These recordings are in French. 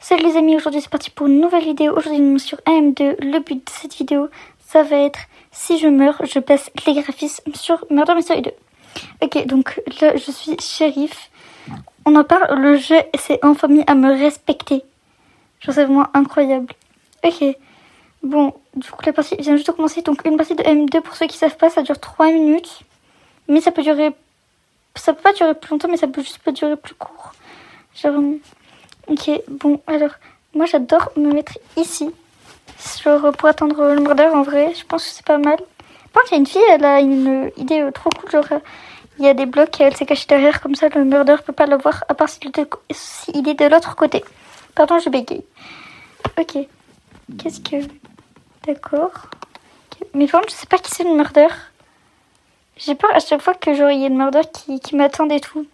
Salut les amis, aujourd'hui c'est parti pour une nouvelle vidéo. Aujourd'hui nous sommes sur AM2. Le but de cette vidéo, ça va être, si je meurs, je place les graphismes sur Murder Mystery 2. Ok, donc là je suis shérif. On en parle, le jeu s'est enfin mis à me respecter. Je trouve ça vraiment incroyable. Ok, bon, du coup la partie vient juste de commencer. Donc une partie de AM2, pour ceux qui savent pas, ça dure 3 minutes. Mais ça peut durer, ça peut pas durer plus longtemps, mais ça peut juste pas durer plus court. Genre vraiment... Ok, bon, alors, moi j'adore me mettre ici, genre pour attendre le murder. En vrai, je pense que c'est pas mal. Par contre, il y a une fille, elle a une idée trop cool, genre, il y a des blocs et elle s'est cachée derrière, comme ça le murder peut pas la voir, à part s'il est de l'autre côté. Pardon, je bégaye. Ok, qu'est-ce que... D'accord. Okay. Mais par contre, je sais pas qui c'est le murder. J'ai peur à chaque fois que genre il y a le murder qui m'attend et tout.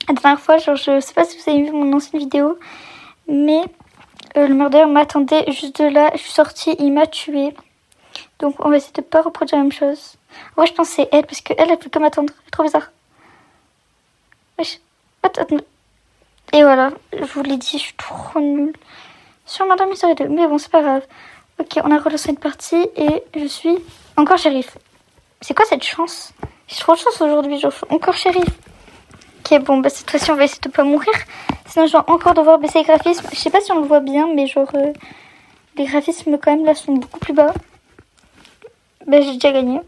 La dernière fois, genre, je sais pas si vous avez vu mon ancienne vidéo, mais le murder m'attendait juste de là. Je suis sortie, il m'a tué. Donc on va essayer de pas reproduire la même chose. Ouais, je pense que c'est elle, parce qu'elle, elle peut que m'attendre. C'est trop bizarre. Wesh. Attends. Et voilà, je vous l'ai dit, je suis trop nulle sur Murder Mystery 2. Mais bon, c'est pas grave. Ok, on a relancé une partie et je suis encore shérif. C'est quoi cette chance? J'ai trop de chance aujourd'hui, genre, je suis encore shérif. Ok, bon, bah cette fois-ci, on va essayer de pas mourir. Sinon, je vais encore devoir baisser les graphismes. Je sais pas si on le voit bien, mais genre, les graphismes, quand même, là, sont beaucoup plus bas. Bah, j'ai déjà gagné.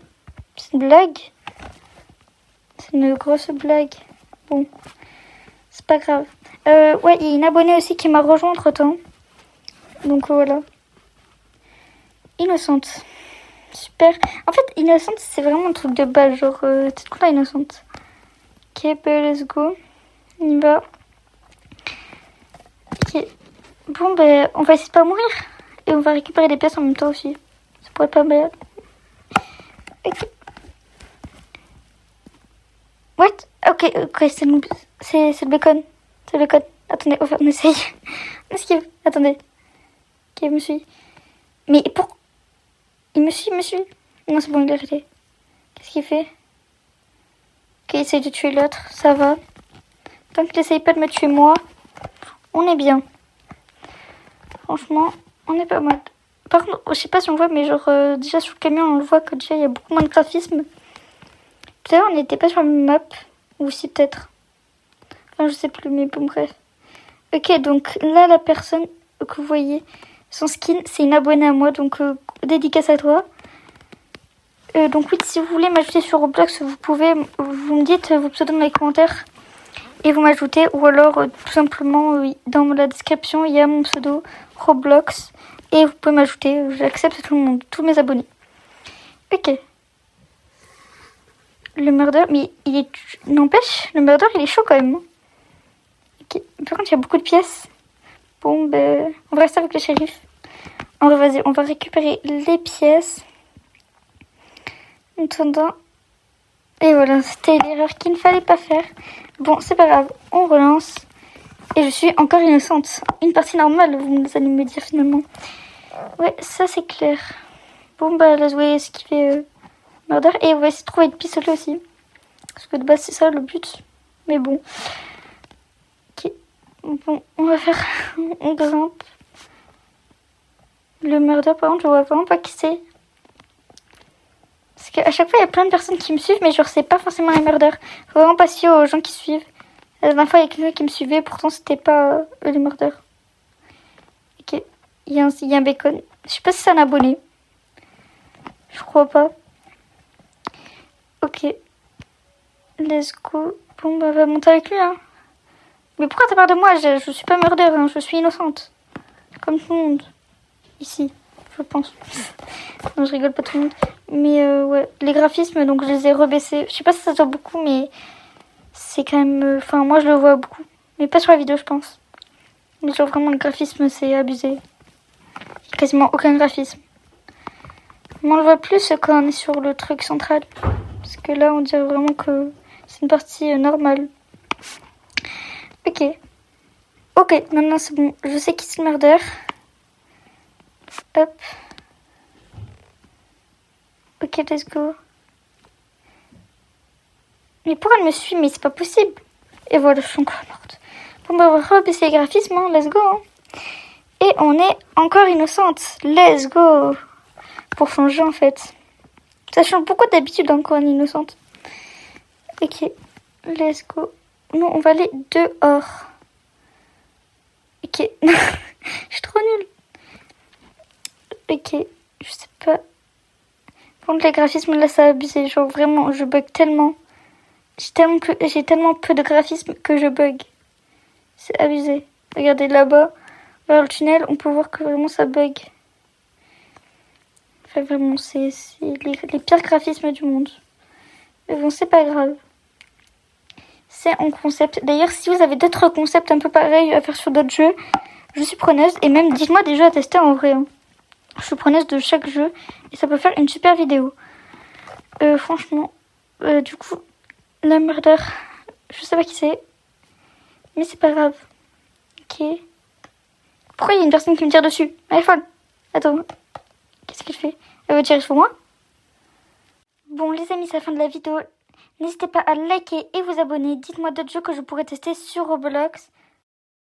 C'est une blague. C'est une grosse blague. Bon, c'est pas grave. Ouais, il y a une abonnée aussi qui m'a rejoint entre-temps. Donc, voilà. Innocente. Super. En fait, innocente, c'est vraiment un truc de base. Genre, c'est cool, là, innocente. Ok, bah, let's go. On y va. Ok. Bon, ben, on va essayer de pas mourir. Et on va récupérer des pièces en même temps aussi. Ça pourrait être pas mal. Ok. What? Ok, c'est le bacon. C'est le bacon. Attendez, on essaye. On esquive. Attendez. Ok, il me suit. Mais pour... Il me suit. Non, c'est bon, il est arrêté. Qu'est-ce qu'il fait? Ok, il essaye de tuer l'autre. Ça va. Tant qu'il essaye pas de me tuer moi, on est bien. Franchement, on est pas mal. Par contre, je sais pas si on voit, mais genre, déjà sur le camion, on le voit que déjà, il y a beaucoup moins de graphisme. Tout à l'heure, on n'était pas sur la map. Ou si, peut-être. Enfin, je sais plus, mais bon, bref. Ok, donc là, la personne que vous voyez, son skin, c'est une abonnée à moi. Donc, dédicace à toi. Donc, oui, si vous voulez m'ajouter sur Roblox, vous pouvez. Vous me dites vos pseudos dans les commentaires. Et vous m'ajoutez. Ou alors, tout simplement, dans la description, il y a mon pseudo Roblox. Et vous pouvez m'ajouter. J'accepte tout le monde, tous mes abonnés. Ok. Le murder, mais il est... N'empêche, le murder, il est chaud quand même. Ok. Par contre, il y a beaucoup de pièces. Bon, ben, on va rester avec le shérif. Vas-y, on va récupérer les pièces. En attendant. Et voilà, c'était l'erreur qu'il ne fallait pas faire. Bon, c'est pas grave, on relance. Et je suis encore innocente. Une partie normale, vous allez me dire finalement. Ouais, ça c'est clair. Bon, bah, là, jouer ce qui fait murder. Et on va essayer de trouver de pistolet aussi. Parce que de base, c'est ça le but. Mais bon. Ok. Bon, on va faire... on grimpe. Le murder, par contre, je vois vraiment pas qui c'est. Parce qu'à chaque fois, il y a plein de personnes qui me suivent, mais genre, c'est pas forcément les murders. Faut vraiment pas se fier aux gens qui suivent. La dernière fois, il y a quelqu'un qui me suivait, pourtant, c'était pas eux les murders. Ok. Il y a un bacon. Je sais pas si c'est un abonné. Je crois pas. Ok. Let's go. Bon, bah, on va monter avec lui, hein. Mais pourquoi t'as peur de moi? Je suis pas murder, hein. Je suis innocente. Comme tout le monde. Ici, je pense. Non, je rigole pas, tout le monde. Mais ouais, les graphismes, donc je les ai rebaissés. Je sais pas si ça se voit beaucoup, mais c'est quand même... Enfin, moi, je le vois beaucoup. Mais pas sur la vidéo, je pense. Mais genre, vraiment, le graphisme, c'est abusé. Il y a quasiment aucun graphisme. Mais on le voit plus quand on est sur le truc central. Parce que là, on dirait vraiment que c'est une partie normale. Ok. Ok, maintenant, c'est bon. Je sais qui c'est le murder. Hop. Ok, let's go. Mais pourquoi elle me suit? Mais c'est pas possible. Et voilà, je suis encore morte. Bon, bah, on va rebaisser les graphismes, hein. Let's go. Hein. Et on est encore innocente. Let's go. Pour changer en fait. Ça change beaucoup d'habitude encore une innocente. Ok, let's go. Non, on va aller dehors. Ok, je suis trop nulle. Ok, je sais pas. Contre les graphismes là ça a abusé. Genre vraiment, je bug tellement. J'ai tellement peu de graphismes que je bug. C'est abusé. Regardez là-bas, vers le tunnel, on peut voir que vraiment ça bug. Enfin vraiment, c'est les pires graphismes du monde. Mais bon, c'est pas grave. C'est en concept. D'ailleurs, si vous avez d'autres concepts un peu pareils à faire sur d'autres jeux, je suis preneuse. Et même, dites-moi des jeux à tester en vrai. Hein. Je suis preneuse de chaque jeu et ça peut faire une super vidéo. Franchement, du coup, la murder, je sais pas qui c'est. Mais c'est pas grave. Ok. Pourquoi il y a une personne qui me tire dessus? Elle est folle. Attends. Qu'est-ce qu'elle fait? Elle veut tirer sur moi? Bon, les amis, c'est la fin de la vidéo. N'hésitez pas à liker et vous abonner. Dites-moi d'autres jeux que je pourrais tester sur Roblox.